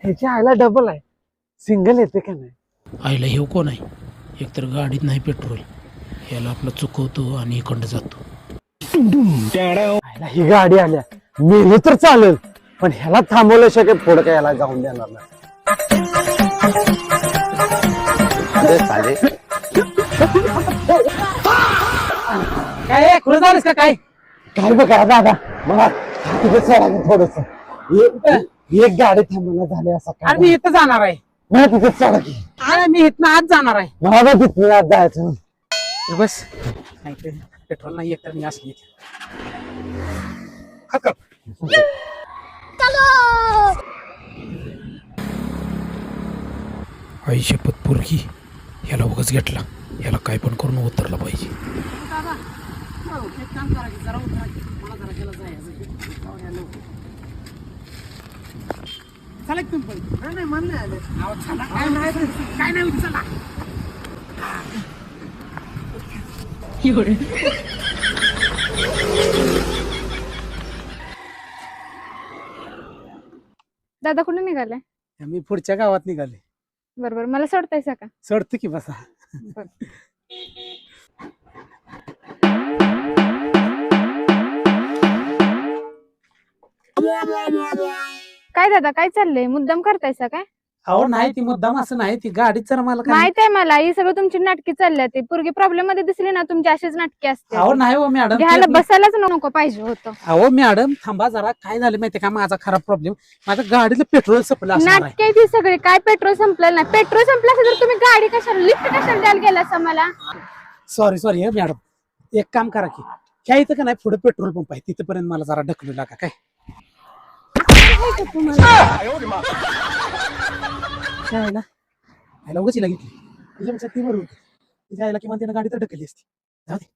ह्याच्या आईला डबल आहे, सिंगल येते का नाही? आईला हे कोण आहे? एकतर गाडीत नाही पेट्रोल, ह्याला आपलं चुकवतो आणि इकडं जातो. आईला ही गाडी आल्या, मेली तर चालेल, पण ह्याला थांबवलं शकेल पुढं काय ह्याला जाऊन देणार नाही. काय खुलं झालंस का काय? काय बघा दादा, मला तिथे चढा थोडस, एक गाडी थांबवणं झाली असं अरे मी इथं जाणार आहे. मला तिथे चढा की, अरे मी इथनं आज जाणार आहे. मला तिथे आज जायचं. बस पेट्रोल नाही एकतर मी असली आई शपथ पोरगी, ह्याला उगाच घेतला, ह्याला काय पण करून उतरला पाहिजे. दादा कुठे निघालाय? मी पुढच्या गावात निघाले. बरोबर, मला सोडतायसा का? सोडतो की बसा. काय दादा, काय चाललंय? मुद्दाम करतायसा काय? अहो नाही, ती मुद्दाम असं नाही, ती गाडीत जर मला काय. माहित आहे मला, ही सगळं तुमची नाटकी चालल्या. ते पोरगी प्रॉब्लेम मध्ये दिसली ना, तुमची अशीच नाटकी असते. अहो नाही हो मॅडम, घ्यायला बसायलाच नको पाहिजे होतं. अहो मॅडम थांबा जरा, काय झालं माहितीये का, माझा खराब प्रॉब्लेम, माझ्या गाडीला पेट्रोल संपलं असणार आहे. नाटकी आहे ती सगळी. काय पेट्रोल संपलं नाही? पेट्रोल संपलं असेल तर तुम्ही गाडी कशाला, लिफ्ट कशाला द्यायला गेला असं मला? सॉरी मॅडम, एक काम करा की, ह्या इथं का नाही पुढे पेट्रोल पंप आहे, तिथपर्यंत मला जरा ढकलू लागा काय. ह्याला उगाच हिला घेतली, तिच्या ती बरोबर तिच्या आईला किंवा तिनं गाडी तर ढकलली असती. जाऊ दे.